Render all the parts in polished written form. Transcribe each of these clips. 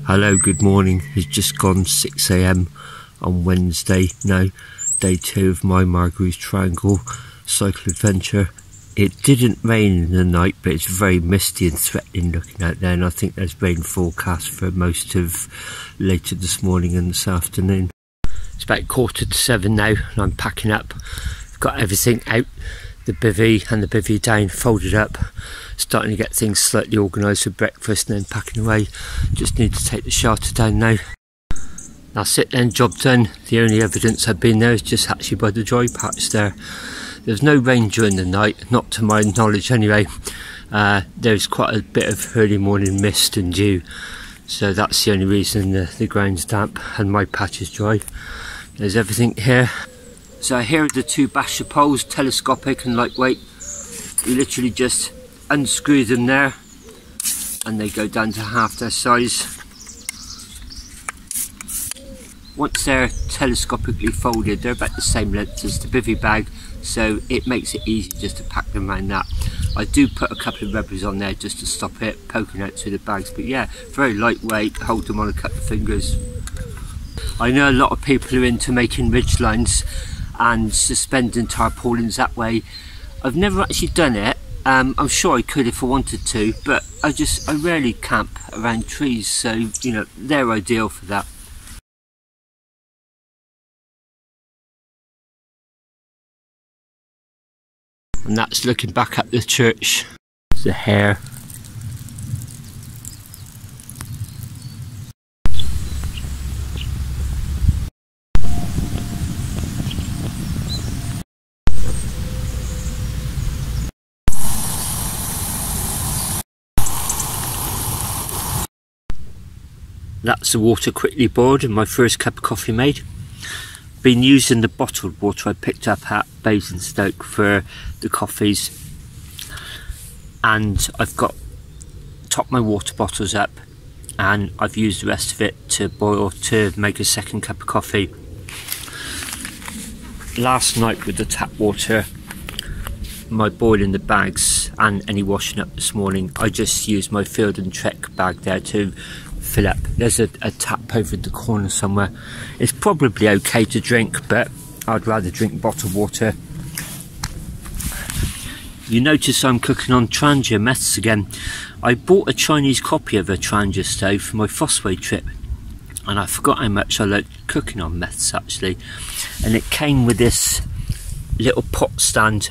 Hello, good morning. It's just gone 6 AM on Wednesday now, day 2 of my Margarys Triangle cycle adventure. It didn't rain in the night, but it's very misty and threatening looking out there, and I think there's rain forecast for most of later this morning and this afternoon. It's about 6:45 now, and I'm packing up. I've got everything out, the bivvy and the bivvy down, folded up, starting to get things slightly organised for breakfast and then packing away. Just need to take the shelter down now. That's it then, job done. The only evidence I've been there is just actually by the dry patch there. There's no rain during the night, not to my knowledge anyway. There's quite a bit of early morning mist and dew, so that's the only reason the ground's damp and my patch is dry. There's everything here. So here are the two Basha Poles, telescopic and lightweight. You literally just unscrew them there and they go down to half their size. Once they're telescopically folded, they're about the same length as the bivvy bag, so it makes it easy just to pack them around that. I do put a couple of rubbers on there just to stop it poking out through the bags, but yeah, very lightweight, hold them on a couple of fingers. I know a lot of people are into making ridge lines and suspending tarpaulins that way. I've never actually done it. I'm sure I could if I wanted to, but I rarely camp around trees, so you know, they're ideal for that. And that's looking back at the church. The hair. That's the water quickly boiled and my first cup of coffee made. Been using the bottled water I picked up at Basingstoke for the coffees, and I've got topped my water bottles up and I've used the rest of it to boil to make a second cup of coffee. Last night with the tap water, my boiling the bags and any washing up this morning, I just used my Field and Trek bag there to fill up. There's a tap over the corner somewhere. It's probably okay to drink, but I'd rather drink bottled water. You notice I'm cooking on Trangia methods again. I bought a Chinese copy of a Trangia stove for my Fosway trip, and I forgot how much I like cooking on methods actually. And it came with this little pot stand.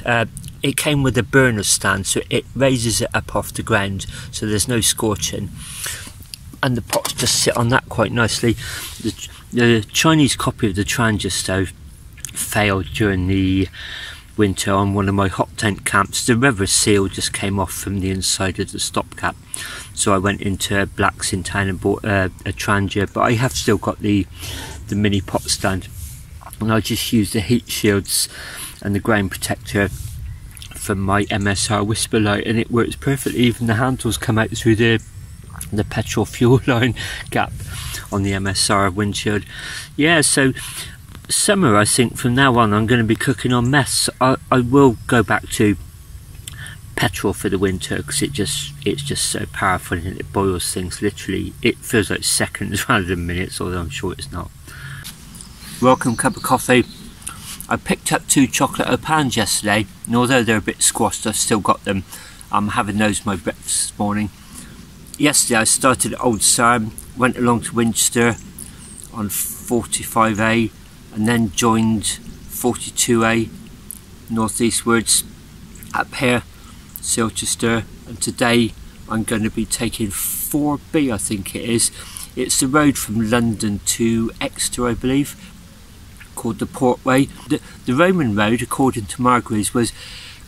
It came with a burner stand, so it raises it up off the ground so there's no scorching, and the pots just sit on that quite nicely. The Chinese copy of the Trangia stove failed during the winter on one of my hot tent camps. The rubber seal just came off from the inside of the stopgap, so I went into Blacks in town and bought a Trangia, but I have still got the mini pot stand, and I just used the heat shields and the ground protector from my MSR Whisper light, and it works perfectly. Even the handles come out through the petrol fuel line gap on the MSR windshield. Yeah, so summer, I think from now on I'm going to be cooking on mess. I will go back to petrol for the winter because it's just so powerful and it boils things literally. It feels like seconds rather than minutes, although I'm sure it's not. Welcome cup of coffee. I picked up 2 chocolate au pains yesterday, and although they're a bit squashed, I've still got them. I'm having those for my breakfast this morning. Yesterday I started at Old Sarum, went along to Winchester on 45A, and then joined 42A northeastwards up here, Silchester, and today I'm going to be taking 4B, I think it is. It's the road from London to Exeter, I believe, called the Portway. The Roman road, according to Margarys, was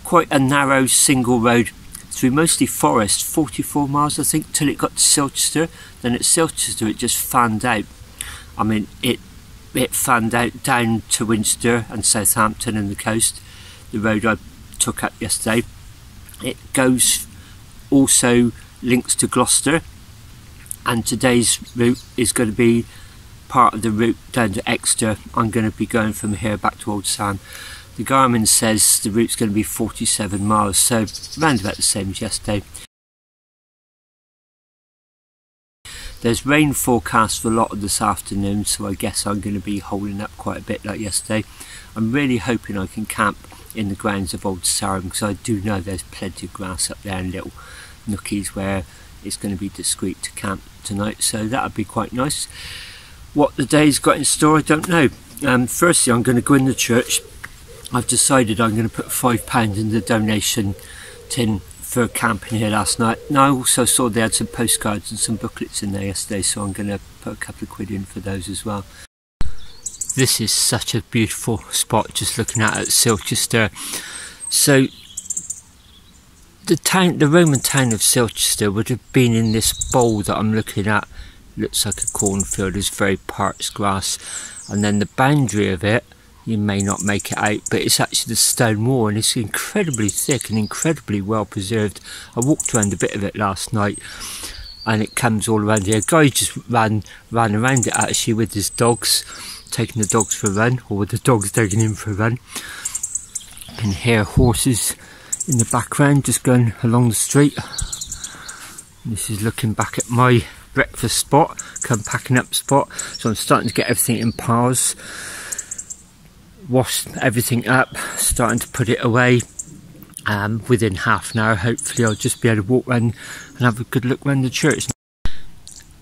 quite a narrow single road through mostly forest, 44 miles I think, till it got to Silchester. Then at Silchester it just fanned out. I mean, it fanned out down to Winchester and Southampton and the coast, the road I took up yesterday. It goes, also links to Gloucester, and today's route is going to be part of the route down to Exeter. I'm going to be going from here back to Old Sarum. The Garmin says the route's going to be 47 miles, so around about the same as yesterday. There's rain forecast for a lot of this afternoon, so I guess I'm going to be holding up quite a bit like yesterday. I'm really hoping I can camp in the grounds of Old Sarum, because I do know there's plenty of grass up there and little nookies where it's going to be discreet to camp tonight, so that would be quite nice. What the day's got in store, I don't know. Firstly, I'm going to go in the church. I've decided I'm going to put £5 in the donation tin for camping here last night. Now I also saw they had some postcards and some booklets in there yesterday, so I'm going to put a couple of quid in for those as well. This is such a beautiful spot just looking at Silchester. So the Roman town of Silchester would have been in this bowl that I'm looking at. Looks like a cornfield, there's very parched grass, and then the boundary of it, you may not make it out, but it's actually the stone wall, and it's incredibly thick and incredibly well preserved. I walked around a bit of it last night, and it comes all around here. A guy just ran around it actually with his dogs, taking the dogs for a run, or with the dogs taking him for a run. You can hear horses in the background just going along the street. This is looking back at my breakfast spot, packing up spot, so I'm starting to get everything in piles, wash everything up, starting to put it away. Within half an hour hopefully I'll just be able to walk around and have a good look around the church.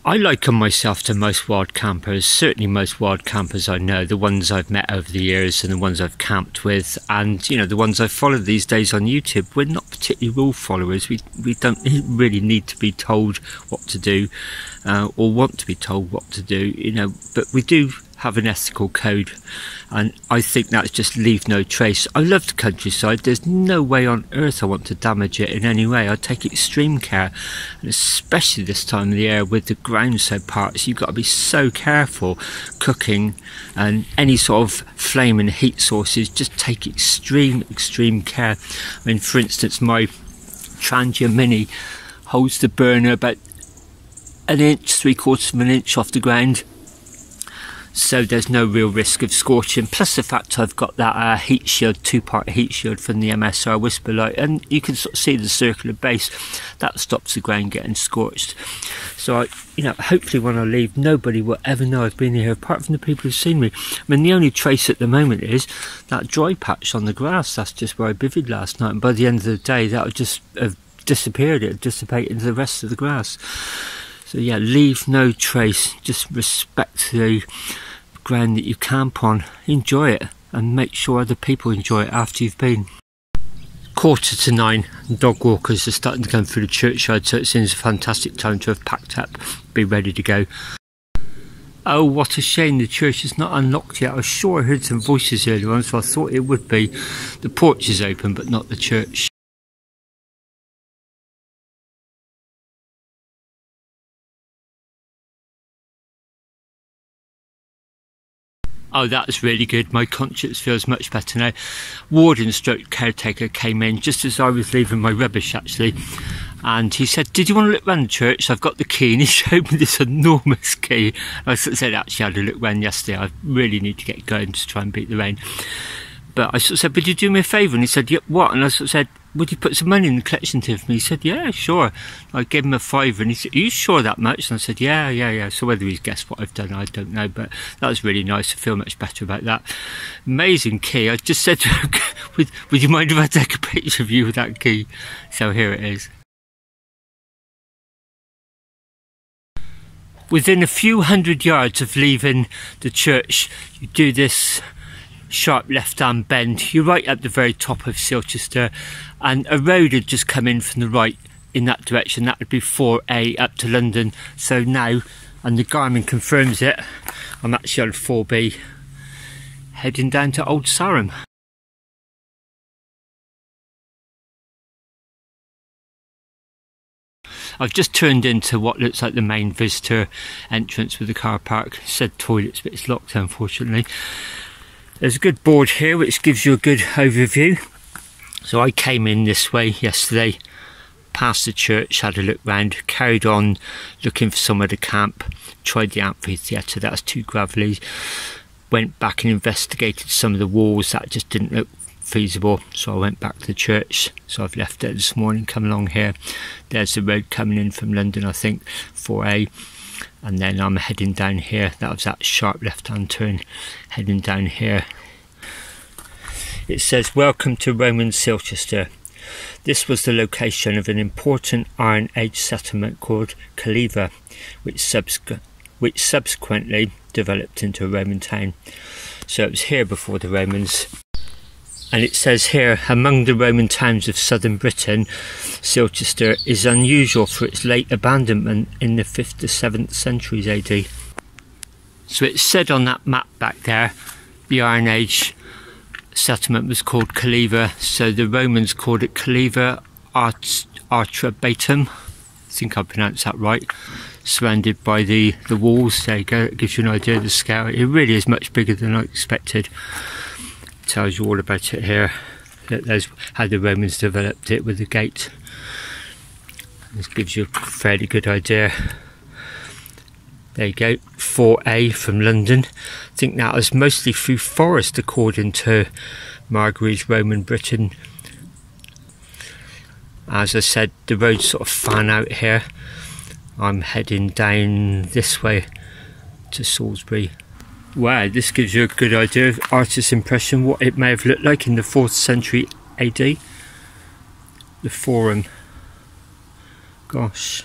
I liken myself to most wild campers, certainly most wild campers I know, the ones I've met over the years and the ones I've camped with, and you know, the ones I follow these days on YouTube. We're not particularly rule followers. We don't really need to be told what to do or want to be told what to do, you know, but we do have an ethical code, and I think that's just leave no trace. I love the countryside. There's no way on earth I want to damage it in any way. I take extreme care, and especially this time of the year with the ground so parched, you've got to be so careful cooking, and any sort of flame and heat sources, just take extreme care. I mean, for instance, my Trangia Mini holds the burner about an inch, 3/4 of an inch off the ground, so there's no real risk of scorching. Plus the fact I've got that heat shield, two-part heat shield from the MSR Whisper Light, and you can sort of see the circular base that stops the ground getting scorched. So you know, hopefully when I leave, nobody will ever know I've been here apart from the people who've seen me. I mean, the only trace at the moment is that dry patch on the grass. That's just where I bivvied last night, and by the end of the day that would just have disappeared. It would dissipate into the rest of the grass. So yeah, leave no trace, just respect the ground that you camp on, enjoy it, and make sure other people enjoy it after you've been. 9:15, dog walkers are starting to come through the churchyard, so it seems a fantastic time to have packed up, be ready to go. Oh, what a shame the church is not unlocked yet. I was sure I heard some voices earlier on, so I thought it would be. The porch is open, but not the church. Oh, that's really good. My conscience feels much better now. Warden stroke caretaker came in just as I was leaving my rubbish actually, and he said, "Did you want to look around the church? I've got the key." And he showed me this enormous key. I said, actually I had a look around yesterday. I really need to get going to try and beat the rain. But I sort of said, "Would you do me a favour?" And he said, "Yeah, what?" And I sort of said, "Would you put some money in the collection tin for me?" He said, "Yeah, sure." I gave him a £5 and he said, "Are you sure that much?" And I said, yeah. So whether he's guessed what I've done, I don't know, but that was really nice. I feel much better about that. Amazing key. I just said to him, would you mind if I take a picture of you with that key? So here it is. Within a few hundred yards of leaving the church, you do this sharp left-hand bend. You're right at the very top of Silchester, and a road had just come in from the right in that direction. That would be 4A up to London. So now, and the Garmin confirms it, I'm actually on 4B heading down to Old Sarum. I've just turned into what looks like the main visitor entrance with the car park. It said toilets, but it's locked unfortunately. There's a good board here which gives you a good overview. So I came in this way yesterday, past the church, had a look round, carried on looking for somewhere to camp, tried the amphitheatre, that was too gravelly, went back and investigated some of the walls, that just didn't look feasible, so I went back to the church. So I've left it this morning, come along here. There's the road coming in from London, I think, 4A. and then I'm heading down here. That was that sharp left-hand turn, heading down here. It says, welcome to Roman Silchester. This was the location of an important Iron Age settlement called Caliva, which subsequently developed into a Roman town. So it was here before the Romans. And it says here, among the Roman towns of southern Britain, Silchester is unusual for its late abandonment in the 5th to 7th centuries AD. So it said on that map back there, the Iron Age settlement was called Caliva, so the Romans called it Caliva Artrabatum. I think I pronounced that right. Surrounded by the walls. There you go, it gives you an idea of the scale. It really is much bigger than I expected. Tells you all about it here. There's how the Romans developed it with the gate. This gives you a fairly good idea. There you go, 4A from London. I think that was mostly through forest according to Margary's Roman Britain. As I said, the roads sort of fan out here. I'm heading down this way to Sawsbury. Wow, this gives you a good idea of artist's impression, what it may have looked like in the 4th century AD. The Forum. Gosh.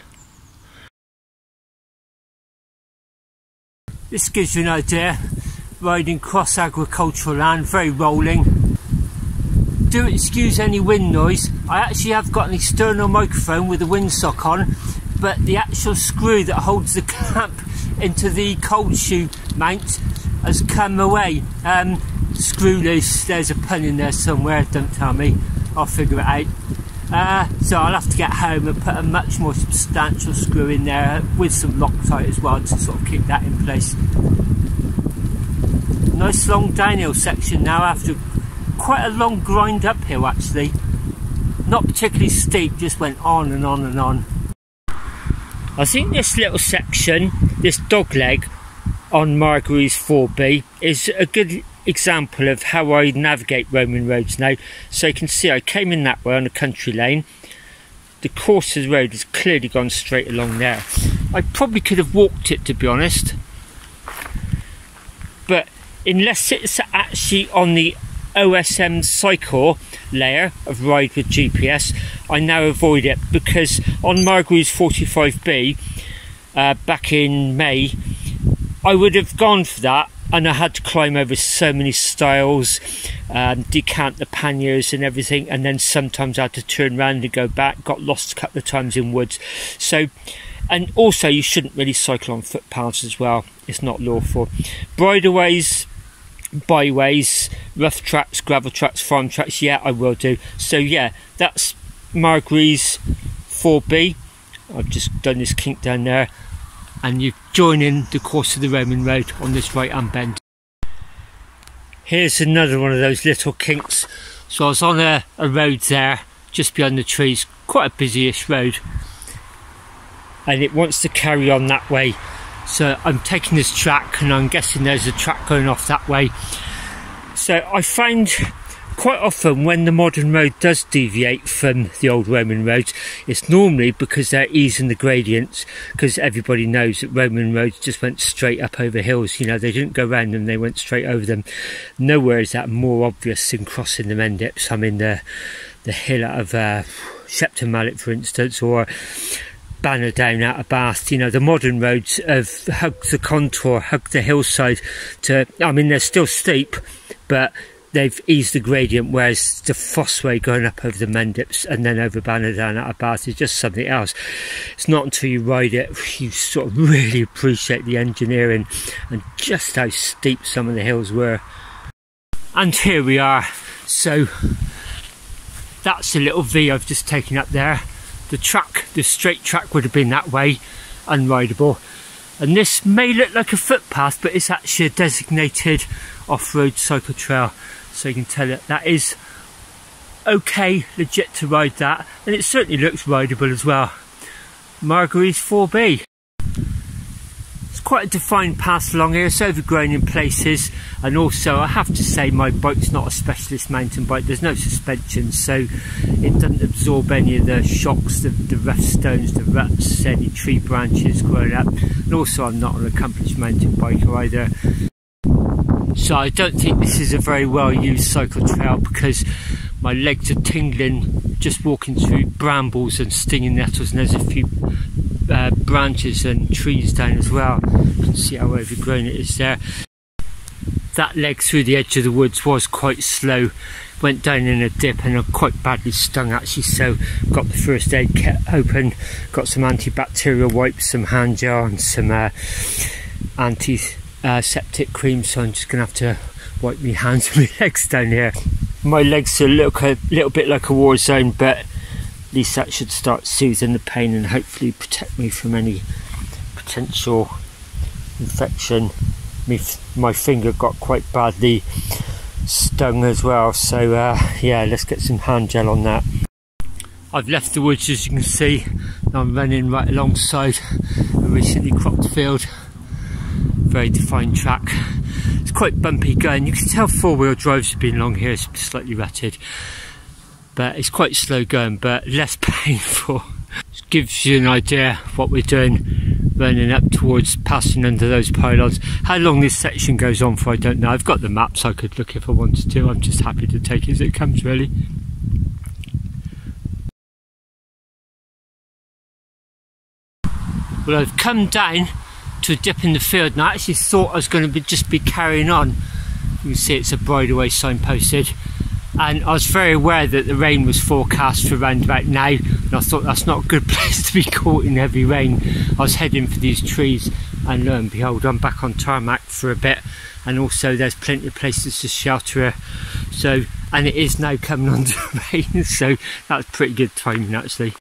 This gives you an idea, riding cross agricultural land, very rolling. Do excuse any wind noise. I actually have got an external microphone with a windsock on, but the actual screw that holds the clamp into the cold shoe mount has come away. Screw loose, there's a pun in there somewhere, don't tell me, I'll figure it out. So I'll have to get home and put a much more substantial screw in there with some Loctite as well to sort of keep that in place. Nice long downhill section now after quite a long grind uphill actually. Not particularly steep, just went on and on and on. I think this little section, this dogleg on Margary's 4B, is a good example of how I navigate Roman roads now. So you can see I came in that way on a country lane. The course of the road has clearly gone straight along there. I probably could have walked it, to be honest, but unless it's actually on the OSM cycle layer of Ride with GPS, I now avoid it, because on Margary's 45B back in May I would have gone for that, and I had to climb over so many stiles, decant the panniers and everything, and then sometimes I had to turn around and go back. Got lost a couple of times in woods. So, and also you shouldn't really cycle on footpaths as well, it's not lawful. Bridleways, byways, rough tracks, gravel tracks, farm tracks, yeah, I will do. So yeah, that's Margary's 4B. I've just done this kink down there, and you're joining the course of the Roman road on this right hand bend. Here's another one of those little kinks. So I was on a road there just behind the trees, quite a busy-ish road, and it wants to carry on that way. So I'm taking this track, and I'm guessing there's a track going off that way. So I find quite often when the modern road does deviate from the old Roman roads, it's normally because they're easing the gradients, because everybody knows that Roman roads just went straight up over hills. You know, they didn't go round them, they went straight over them. Nowhere is that more obvious than crossing the Mendips. I mean, the hill out of Shepton Mallet, for instance, or Banner down out of Bath. You know, the modern roads have hugged the contour, hugged the hillside to, I mean, they're still steep, but they've eased the gradient, whereas the Fossway going up over the Mendips and then over Banner down out of Bath is just something else. It's not until you ride it you sort of really appreciate the engineering and just how steep some of the hills were. And here we are. So that's a little V I've just taken up there. The track, the straight track would have been that way, unrideable. And this may look like a footpath, but it's actually a designated off-road cycle trail. So you can tell it that is okay, legit to ride that. And it certainly looks rideable as well. Margary's 4B. It's quite a defined path along here. It's overgrown in places, and also I have to say my bike's not a specialist mountain bike. There's no suspension, so it doesn't absorb any of the shocks, the rough stones, the ruts, any tree branches growing up. And also I'm not an accomplished mountain biker either, so I don't think this is a very well used cycle trail, because my legs are tingling just walking through brambles and stinging nettles, and there's a few branches and trees down as well. You can see how overgrown it is there. That leg through the edge of the woods was quite slow, went down in a dip and I'm quite badly stung actually, so got the first aid kit open, got some antibacterial wipes, some hand gel and some antiseptic cream, so I'm just going to have to wipe my hands and my legs down here. My legs are look a little bit like a war zone, but at least that should start soothing the pain and hopefully protect me from any potential infection. My finger got quite badly stung as well, so yeah, let's get some hand gel on that. I've left the woods, as you can see. I'm running right alongside a recently cropped field. Very defined track. It's quite bumpy going. You can tell four-wheel drives have been along here. It's slightly rutted, but it's quite slow going, but less painful. It gives you an idea of what we're doing, running up towards passing under those pylons. How long this section goes on for I don't know. I've got the maps, I could look if I wanted to. I'm just happy to take it as it comes, really. Well, I've come down to a dip in the field, and I actually thought I was going to just be carrying on. You can see it's a bridleway signposted, and I was very aware that the rain was forecast for around about now, and I thought that's not a good place to be caught in heavy rain. I was heading for these trees, and lo and behold, I'm back on tarmac for a bit, and also there's plenty of places to shelter her. So, and it is now coming on to rain, so that's pretty good timing actually.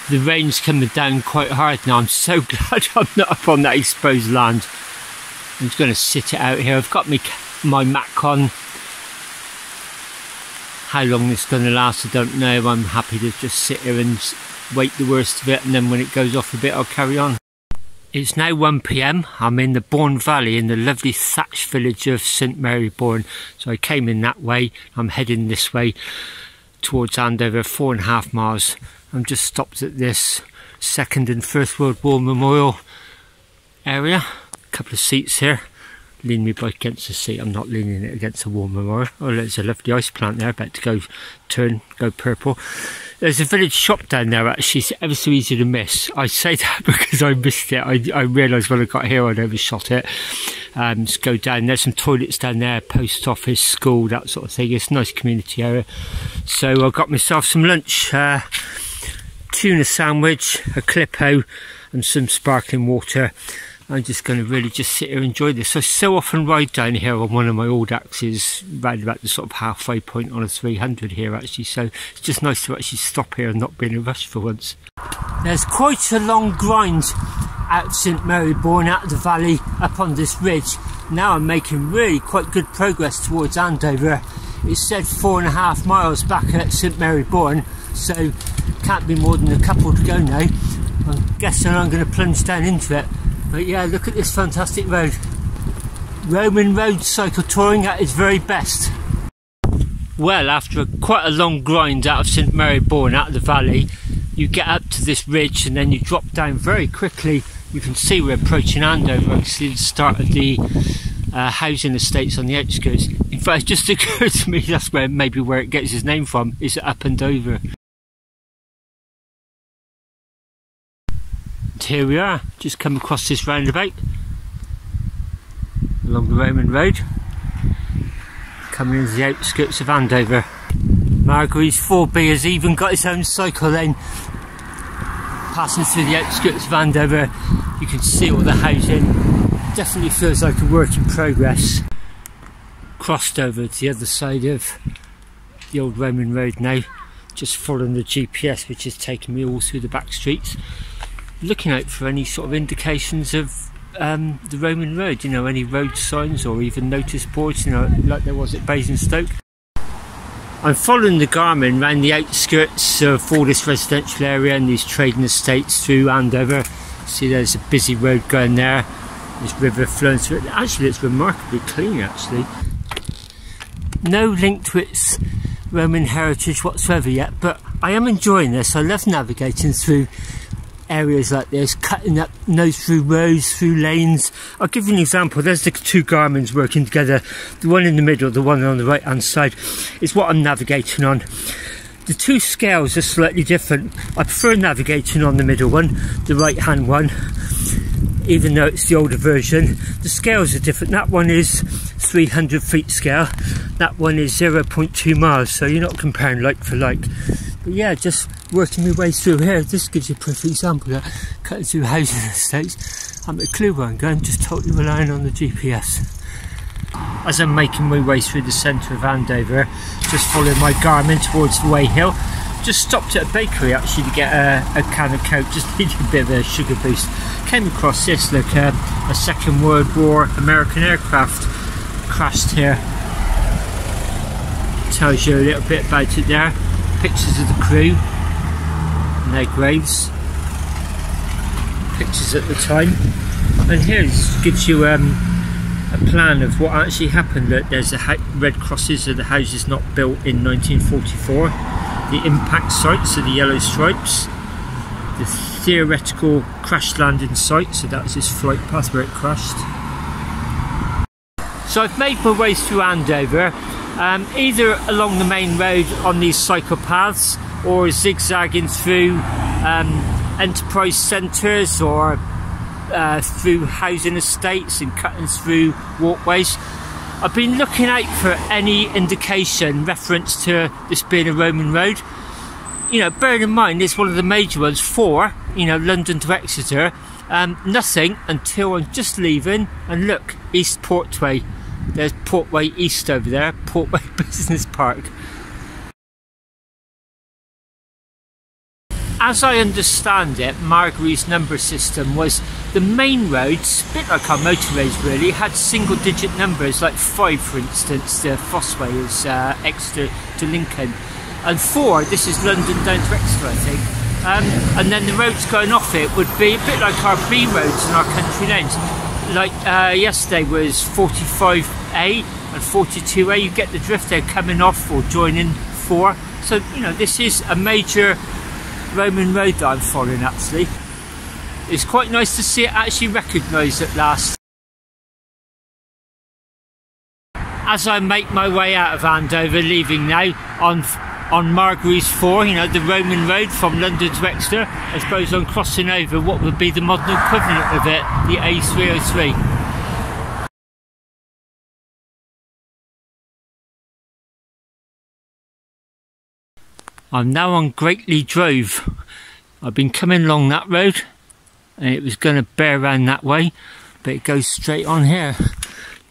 The rain's coming down quite hard now. I'm so glad I'm not up on that exposed land. I'm just going to sit it out here. I've got my Mac on. How long this is going to last, I don't know. I'm happy to just sit here and wait the worst of it, and then when it goes off a bit I'll carry on. It's now 1 PM. I'm in the Bourne Valley in the lovely thatched village of St Mary Bourne. So I came in that way. I'm heading this way towards Andover, 4.5 miles. I'm just stopped at this Second and First World War Memorial area. A couple of seats here. Lean my bike against the seat. I'm not leaning it against a war memorial. Oh, there's a lovely ice plant there, about to go purple. There's a village shop down there actually. It's ever so easy to miss. I say that because I missed it. I realised when I got here I'd overshot it. Just go down. There's some toilets down there, post office, school, that sort of thing. It's a nice community area. So I got myself some lunch. Tuna sandwich, a Clippo and some sparkling water. I'm just going to really just sit here and enjoy this. I so often ride down here on one of my old axes, round about the sort of halfway point on a 300 here actually, so it's just nice to actually stop here and not be in a rush for once. There's quite a long grind out of St Mary Bourne, out of the valley, up on this ridge. Now I'm making really quite good progress towards Andover. It said 4.5 miles back at St Mary Bourne, so can't be more than a couple to go now. I'm guessing I'm going to plunge down into it. But yeah, look at this fantastic road. Roman road cycle touring at its very best. Well, after quite a long grind out of St Mary Bourne, out of the valley, you get up to this ridge and then you drop down very quickly. You can see we're approaching Andover. You can see the start of the housing estates on the outskirts. In fact, it just occurred to me that's maybe where it gets its name from, is Up and Over. Here we are, just come across this roundabout along the Roman road, coming into the outskirts of Andover. Margarys 4B has even got its own cycle lane passing through the outskirts of Andover. You can see all the housing. Definitely feels like a work in progress. Crossed over to the other side of the old Roman road now, just following the GPS, which is taking me all through the back streets. Looking out for any sort of indications of the Roman road, you know, any road signs or even notice boards, you know, like there was at Basingstoke. I'm following the Garmin around the outskirts of all this residential area and these trading estates through Andover. See, there's a busy road going there. This river flowing through it. Actually, it's remarkably clean, actually. No link to its Roman heritage whatsoever yet, but I am enjoying this. I love navigating through areas like this, cutting up through roads, through lanes. I'll give you an example. There's the two Garmins working together. The one in the middle, the one on the right hand side, is what I'm navigating on. The two scales are slightly different. I prefer navigating on the middle one, the right hand one, even though it's the older version. The scales are different. That one is 300 feet scale, that one is 0.2 miles, so you're not comparing like for like. But yeah, just working my way through here, this gives you a perfect example of cutting through housing estates. I haven't a clue where I'm going, just totally relying on the GPS. As I'm making my way through the centre of Andover, just following my Garmin towards the Way Hill. Just stopped at a bakery actually to get a can of Coke, just needed a bit of a sugar boost. Came across this, look, a Second World War American aircraft crashed here. Tells you a little bit about it there. Pictures of the crew and their graves. Pictures at the time. And here it gives you a plan of what actually happened. Look, there's the red crosses of the houses not built in 1944. The impact sites are the yellow stripes. The theoretical crash landing site, so that was his flight path where it crashed. So I've made my way through Andover, either along the main road on these cycle paths or zigzagging through enterprise centres or through housing estates and cutting through walkways. I've been looking out for any indication, reference to this being a Roman road. You know, bearing in mind it's one of the major ones for, you know, London to Exeter. Nothing until I'm just leaving, and look, East Portway. There's Portway East over there, Portway Business Park. As I understand it, Margary's number system was the main roads, a bit like our motorways really, had single digit numbers, like 5 for instance, the Fossway is Exeter to Lincoln, and 4, this is London down to Exeter I think, and then the roads going off it would be a bit like our B roads and our country lanes. Like yesterday was 45A and 42A, you get the drift, they're coming off or joining 4, so you know this is a major Roman road that I'm following actually. It's quite nice to see it actually recognised at last. As I make my way out of Andover, leaving now on Margarys 4, you know, the Roman road from London to Exeter, I suppose I'm crossing over what would be the modern equivalent of it, the A303. I'm now on Greatley Drove. I've been coming along that road and it was going to bear around that way, but it goes straight on here.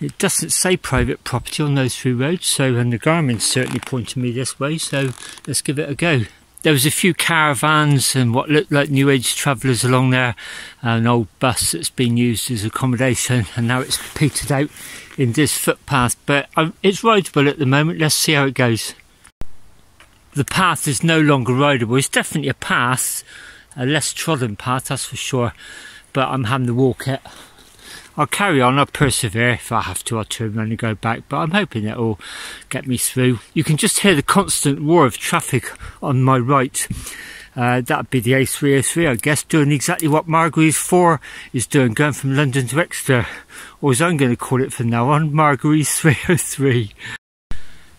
It doesn't say private property on those 3 roads, so, and the Garmin's certainly pointing me this way, so let's give it a go. There was a few caravans and what looked like New Age travellers along there, an old bus that's been used as accommodation, and now it's petered out in this footpath, but it's rideable at the moment. Let's see how it goes. The path is no longer rideable. It's definitely a path, a less trodden path, that's for sure, but I'm having to walk it. I'll carry on, I'll persevere. If I have to, I'll turn around and go back, but I'm hoping it'll get me through. You can just hear the constant roar of traffic on my right. That'd be the A303, I guess, doing exactly what Margarys 4 is doing, going from London to Exeter, or as I'm going to call it from now on, Margarys 303.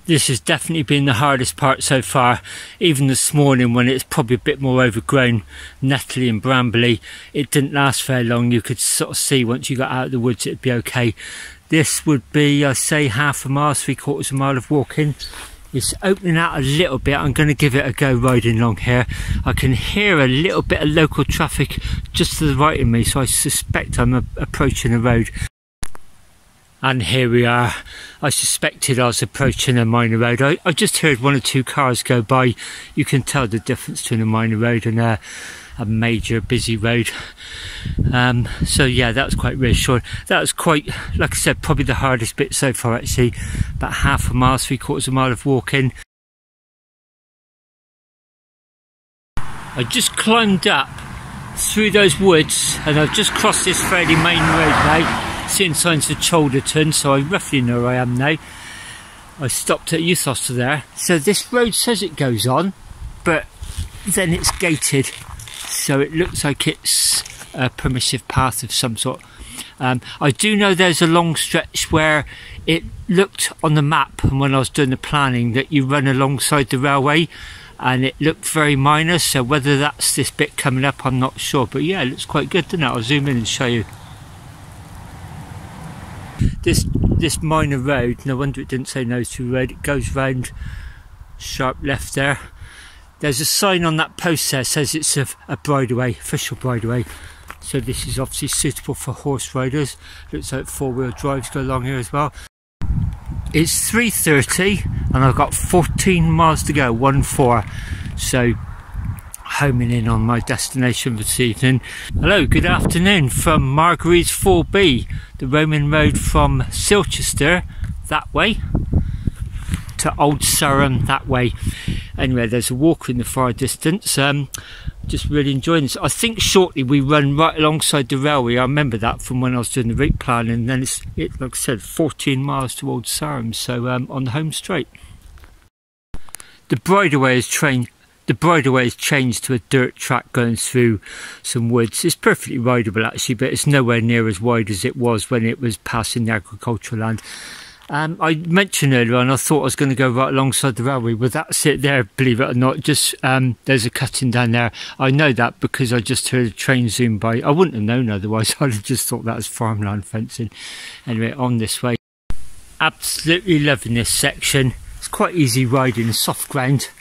This has definitely been the hardest part so far. Even this morning when it's probably a bit more overgrown, nettly and brambly, it didn't last very long. You could sort of see once you got out of the woods it'd be okay. This would be, I say, half a mile, 3/4 mile of walking. It's opening out a little bit. I'm going to give it a go riding along here. I can hear a little bit of local traffic just to the right of me, so I suspect I'm approaching a road. And here we are. I suspected I was approaching a minor road. I just heard 1 or 2 cars go by. You can tell the difference between a minor road and a major busy road. So yeah, that was quite reassuring. That was quite, like I said, probably the hardest bit so far actually. About half a mile, 3/4 mile of walking. I just climbed up through those woods, and I've just crossed this fairly main road now, seeing signs of Cholderton, so I roughly know where I am now. I stopped at Silchester there. So this road says it goes on, but then it's gated, so it looks like it's a permissive path of some sort. I do know there's a long stretch where it looked on the map, and when I was doing the planning, that you run alongside the railway, and it looked very minor, so whether that's this bit coming up, I'm not sure, but yeah, it looks quite good, doesn't it? I'll zoom in and show you. This minor road, no wonder it didn't say no to road, it goes round sharp left there. There's a sign on that post there, says it's a bridleway, official bridleway, so this is obviously suitable for horse riders. Looks like four-wheel drives go along here as well. It's 3:30 and I've got 14 miles to go, 1-4, so homing in on my destination this evening. Hello, good afternoon from Margarys 4B, the Roman road from Silchester that way to Old Sarum that way. Anyway, there's a walker in the far distance. Just really enjoying this. I think shortly we run right alongside the railway. I remember that from when I was doing the route plan, and then it's like I said, 14 miles to Old Sarum, so on the home straight. The bridleway is changed to a dirt track going through some woods. It's perfectly rideable actually, but it's nowhere near as wide as it was when it was passing the agricultural land. I mentioned earlier on I thought I was going to go right alongside the railway. Well, that's it there, believe it or not. Just there's a cutting down there. I know that because I just heard a train zoom by. I wouldn't have known otherwise. I'd have just thought that was farmland fencing. Anyway, on this way. Absolutely loving this section. It's quite easy riding, soft ground.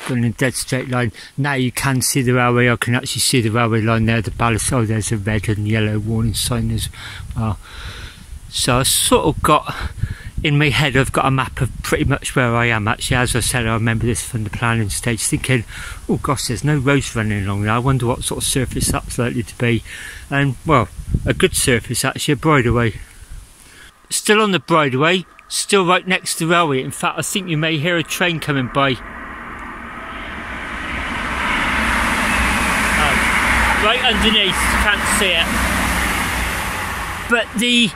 Going in a dead straight line. Now you can see the railway. I can actually see the railway line there. The ballast. Oh, there's a red and yellow warning sign as well. So I sort of got in my head, I've got a map of pretty much where I am actually. As I said, I remember this from the planning stage, thinking, oh gosh, there's no roads running along there. I wonder what sort of surface that's likely to be. And well, a good surface actually, a bridleway. Still on the bridleway, still right next to the railway. In fact, I think you may hear a train coming by. Oh, right underneath, can't see it. But the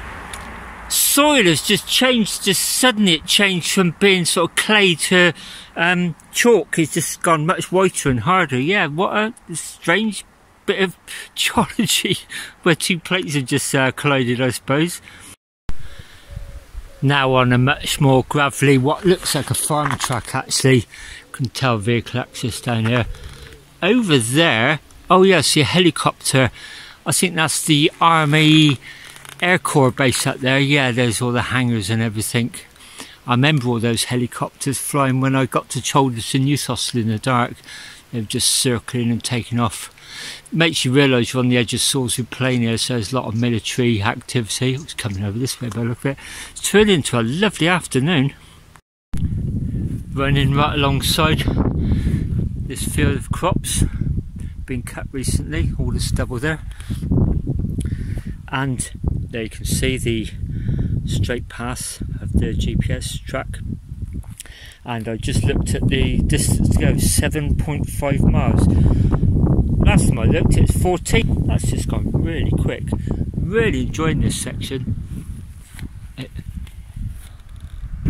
soil has just changed, just suddenly it changed from being sort of clay to chalk. It's just gone much whiter and harder. Yeah, what a strange bit of geology where two plates have just collided, I suppose. Now on a much more gravelly, what looks like a farm track actually. You can tell vehicle access down here. Over there, oh yeah, see a helicopter. I think that's the Army Air Corps base up there. Yeah, there's all the hangars and everything. I remember all those helicopters flying when I got to Cholderton, Silchester in the dark. They were just circling and taking off. It makes you realise you're on the edge of Sawsbury Plain here, so there's a lot of military activity. It's coming over this way by the look of it. It's turned into a lovely afternoon. Running right alongside this field of crops. Been cut recently, all the stubble there. And there you can see the straight path of the GPS track, and I just looked at the distance to go, 7.5 miles. Last time I looked it's 14. That's just gone really quick. Really enjoying this section.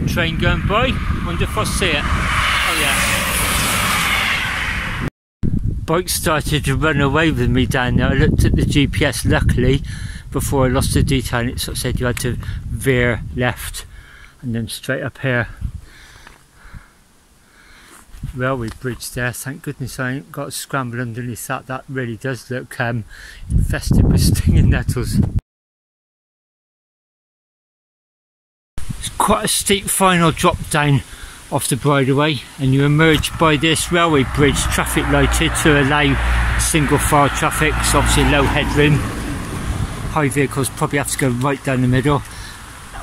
Train going by, wonder if I see it. Oh yeah. Bike started to run away with me down there. I looked at the GPS luckily before I lost the detail, and it sort of said you had to veer left and then straight up here. Railway bridge there, thank goodness I ain't got to scramble underneath that. That really does look infested with stinging nettles. It's quite a steep final drop down off the bridleway, and you emerge by this railway bridge, traffic lighted to allow single file traffic, so obviously low headroom. High vehicles probably have to go right down the middle.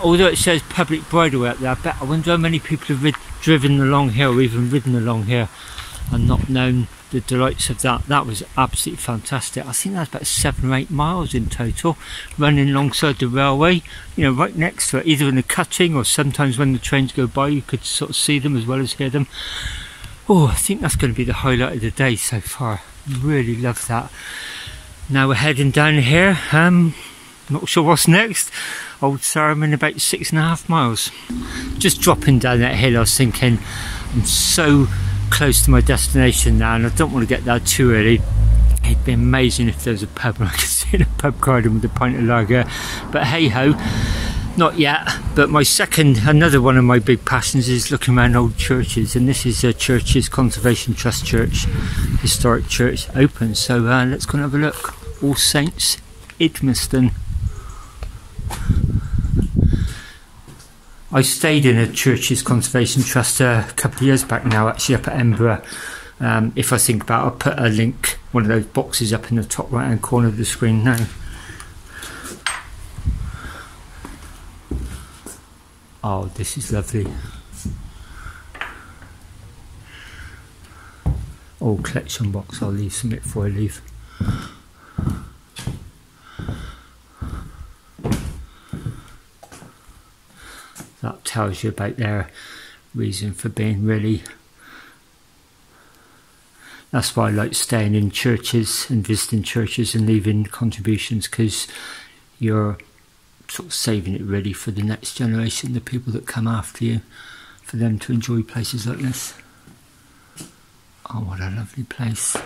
Although it says public bridleway up there, I wonder how many people have driven along here or even ridden along here and not known the delights of that. That was absolutely fantastic. I think that's about 7 or 8 miles in total, running alongside the railway, you know, right next to it, either in the cutting or sometimes when the trains go by you could sort of see them as well as hear them. Oh, I think that's going to be the highlight of the day so far. Really love that. Now we're heading down here. Not sure what's next. Old Sarum in about 6.5 miles. Just dropping down that hill, I was thinking, I'm so close to my destination now and I don't want to get there too early. It'd be amazing if there was a pub and I could sit in a pub garden with a pint of lager, but hey ho, not yet. But another one of my big passions is looking around old churches, and this is a Churches Conservation Trust church, historic church, open. So let's go and have a look. All Saints, Idmiston. I stayed in a Churches Conservation Trust a couple of years back now, actually, up at Edinburgh. If I think about it, I'll put a link, one of those boxes, up in the top right hand corner of the screen now. Oh, this is lovely. Oh, collection box, I'll leave some before I leave. That tells you about their reason for being, really. That's why I like staying in churches and visiting churches and leaving contributions, because you're sort of saving it really for the next generation, the people that come after you, for them to enjoy places like this. Oh, what a lovely place.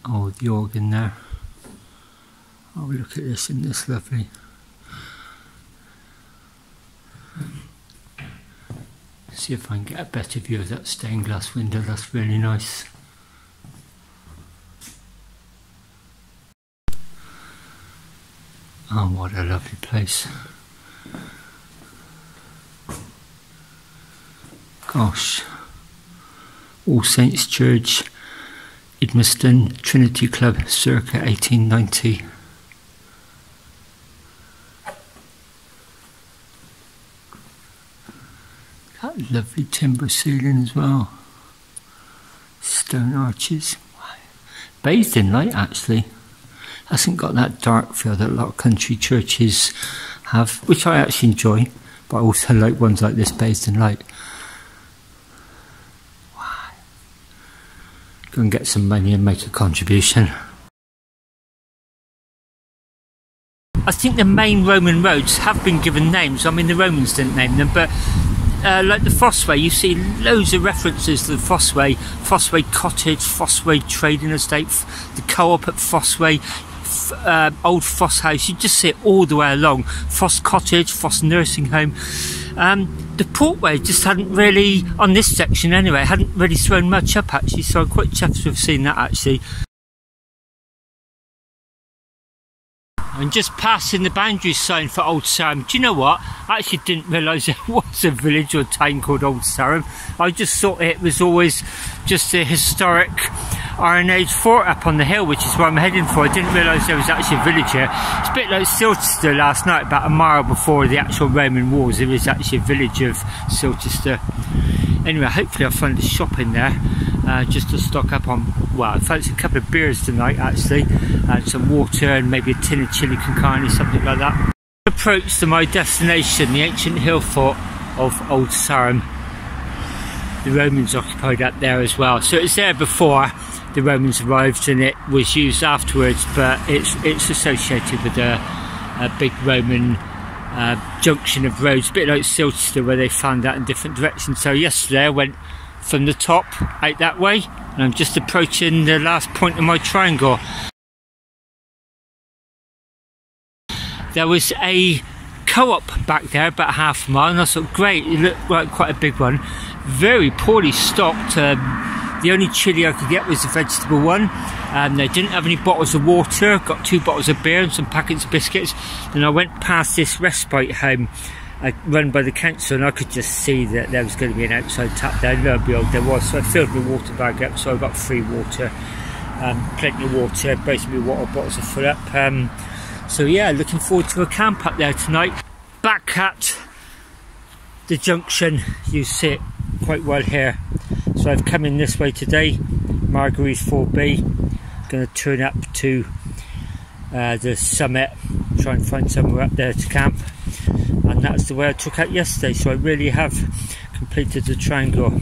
Oh, the organ there. Oh, look at this, isn't this lovely? See if I can get a better view of that stained glass window. That's really nice. Oh, what a lovely place. Gosh. All Saints Church, Idmiston, Trinity Club, circa 1890. That lovely timber ceiling as well. Stone arches. Bathed in light, actually. Hasn't got that dark feel that a lot of country churches have, which I actually enjoy, but I also like ones like this bathed in light. Wow. Go and get some money and make a contribution. I think the main Roman roads have been given names. I mean, the Romans didn't name them, but like the Fossway, you see loads of references to the Fossway, Fossway Cottage, Fossway Trading Estate, the Co-op at Fossway, Old Foss House. You just see it all the way along. Foss Cottage, Foss Nursing Home. The Portway just hadn't really, on this section anyway, hadn't really thrown much up actually, so I'm quite chuffed to have seen that actually. I'm just passing the boundary sign for Old Sarum. Do you know what? I actually didn't realise there was a village or town called Old Sarum. I just thought it was always just a historic Iron Age fort up on the hill, which is where I'm heading for. I didn't realise there was actually a village here. It's a bit like Silchester last night, about a mile before the actual Roman wars. There is actually a village of Silchester. Anyway, hopefully I'll find a shop in there just to stock up on, well, I fancy a couple of beers tonight actually, and some water and maybe a tin of chili con carne, something like that. Approach to my destination, the ancient hill fort of Old Sarum. The Romans occupied up there as well, so it's there before the Romans arrived and it was used afterwards, but it's associated with a big Roman junction of roads, a bit like Silchester where they found that in different directions. So yesterday I went from the top out that way and I'm just approaching the last point of my triangle. There was a co-op back there about half a mile and I thought, great, it looked like quite a big one. Very poorly stocked. The only chili I could get was the vegetable one. They didn't have any bottles of water. Got 2 bottles of beer and some packets of biscuits. Then I went past this respite home run by the council and I could just see that there was going to be an outside tap there. Lo and behold, there was. So I filled my water bag up, so I got free water. Plenty of water, both my water bottles are full up. So yeah, looking forward to a camp up there tonight. Back at the junction, you see it quite well here. So I've come in this way today, Margarys 4B. Going to turn up to the summit, try and find somewhere up there to camp, and that's the way I took out yesterday. So I really have completed the triangle.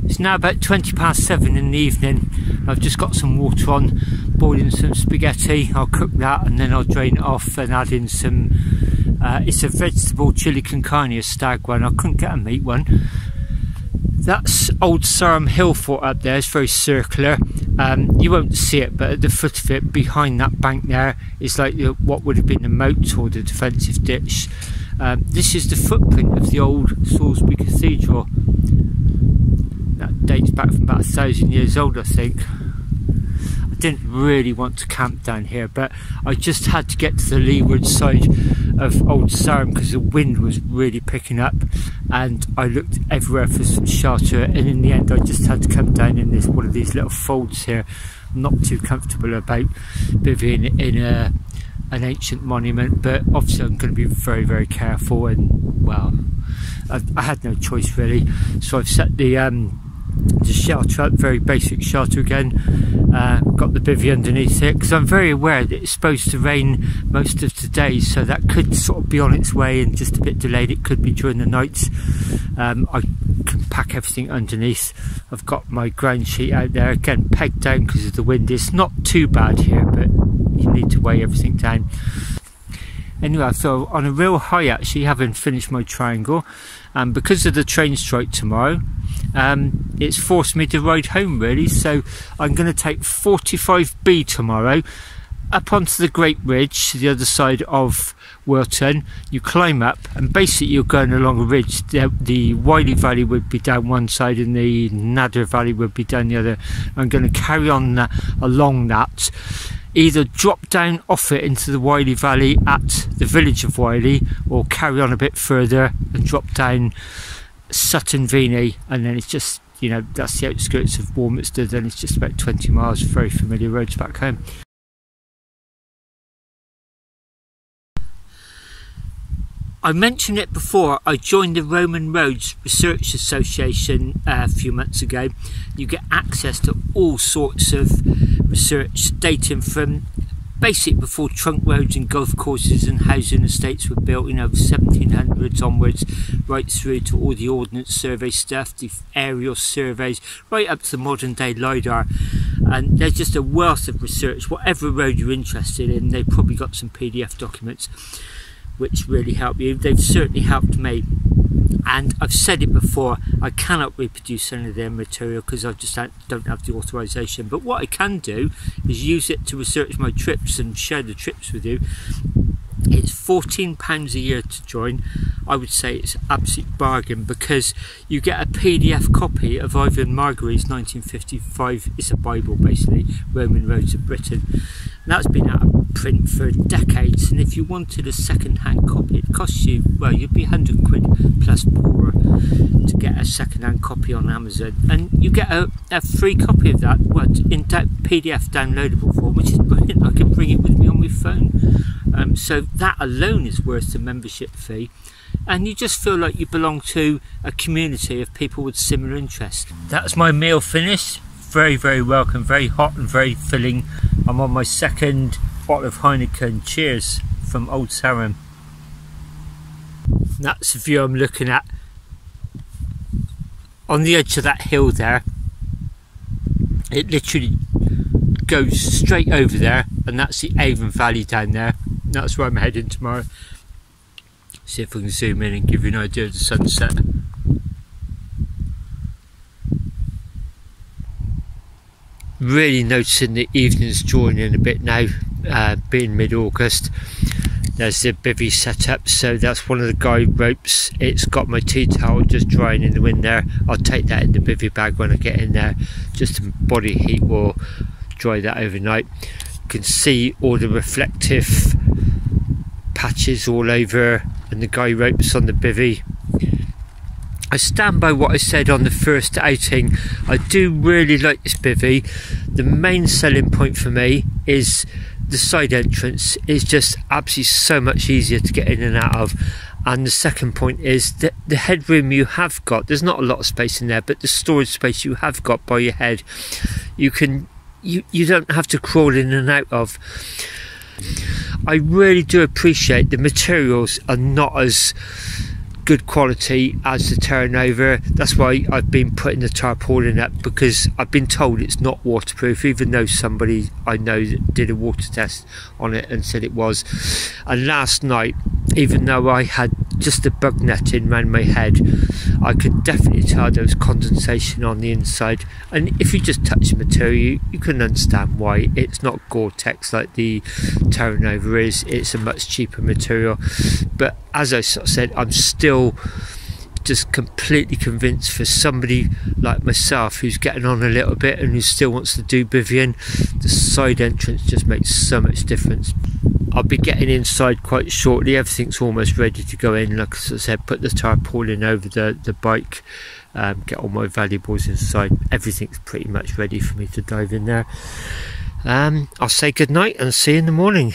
It's now about 7:20 in the evening. I've just got some water on, boiling some spaghetti. I'll cook that and then I'll drain it off and add in some it's a vegetable chili con carne, a stag one. I couldn't get a meat one. That's Old Sarum hill fort up there. It's very circular. You won't see it, but at the foot of it, behind that bank there, is like what would have been the moat or the defensive ditch. This is the footprint of the old Sawsbury Cathedral. That dates back from about 1,000 years old, I think. I didn't really want to camp down here, but I just had to get to the leeward side of Old Sarum because the wind was really picking up, and I looked everywhere for some shelter, and in the end I just had to come down in one of these little folds here. I'm not too comfortable about bivvying in an ancient monument, but obviously I'm going to be very, very careful, and well, I had no choice really. So I've set the shelter up, very basic shelter again. Got the bivvy underneath it because I'm very aware that it's supposed to rain most of today, so that could sort of be on its way and just a bit delayed. It could be during the night. I can pack everything underneath. I've got my ground sheet out there again, pegged down because of the wind. It's not too bad here, but you need to weigh everything down. Anyway, I feel on a real high actually, having finished my triangle, and because of the train strike tomorrow, it's forced me to ride home really. So I'm going to take 45B tomorrow up onto the Great Ridge to the other side of Wilton. You climb up and basically you're going along a ridge. The Wiley Valley would be down one side and the Nadder Valley would be down the other. I'm going to carry on along that, either drop down off it into the Wiley Valley at the village of Wiley, or carry on a bit further and drop down Sutton Veny, and then it's just, you know, that's the outskirts of Warminster. Then it's just about 20 miles, very familiar roads back home. I mentioned it before, I joined the Roman Roads Research Association a few months ago. You get access to all sorts of research dating from basic before trunk roads and golf courses and housing estates were built, you know, 1700s onwards, right through to all the ordnance survey stuff, the aerial surveys, right up to the modern day LiDAR. And there's just a wealth of research. Whatever road you're interested in, they've probably got some PDF documents which really help you. They've certainly helped me, and I've said it before, I cannot reproduce any of their material because I just don't have the authorization. But what I can do is use it to research my trips and share the trips with you. It's £14 a year to join. I would say it's an absolute bargain because you get a PDF copy of Ivan Margary's 1955, it's a Bible basically, Roman Roads of Britain. And that's been out of print for decades, and if you wanted a second-hand copy, it costs you, well, you'd be £100 plus poorer to get a second-hand copy on Amazon, and you get a free copy of that, in PDF downloadable form, which is brilliant. I can bring it with me on my phone. So that alone is worth the membership fee, and you just feel like you belong to a community of people with similar interests. That's my meal finished. Very, very welcome, very hot and very filling. I'm on my second bottle of Heineken. Cheers from Old Sarum. That's the view I'm looking at. On the edge of that hill there, it literally goes straight over there, and that's the Avon Valley down there. That's where I'm heading tomorrow. See if I can zoom in and give you an idea of the sunset. Really noticing the evening's drawing in a bit now, being mid-August. There's the bivvy set up, so that's one of the guide ropes. It's got my tea towel just drying in the wind there. I'll take that in the bivvy bag when I get in there, just the body heat will dry that overnight. You can see all the reflective patches all over and the guide ropes on the bivvy. I stand by what I said on the first outing. I do really like this bivvy. The main selling point for me is the side entrance is just absolutely so much easier to get in and out of. And the second point is that the headroom you have got, there's not a lot of space in there, but the storage space you have got by your head, you can you don't have to crawl in and out of. I really do appreciate the materials are not as good quality as the turnover. That's why I've been putting the tarpaulin up, because I've been told it's not waterproof, even though somebody I know that did a water test on it and said it was. And last night, even though I had just a bug netting around my head, I could definitely tell there was condensation on the inside. And if you just touch the material, you can understand why. It's not Gore-Tex like the turnover is. It's a much cheaper material. But as I sort of said, I'm still just completely convinced, for somebody like myself who's getting on a little bit and who still wants to do bivvying, the side entrance just makes so much difference. I'll be getting inside quite shortly. Everything's almost ready to go in. Like I said, put the tarpaulin over the bike, get all my valuables inside. Everything's pretty much ready for me to dive in there. I'll say good night and see you in the morning.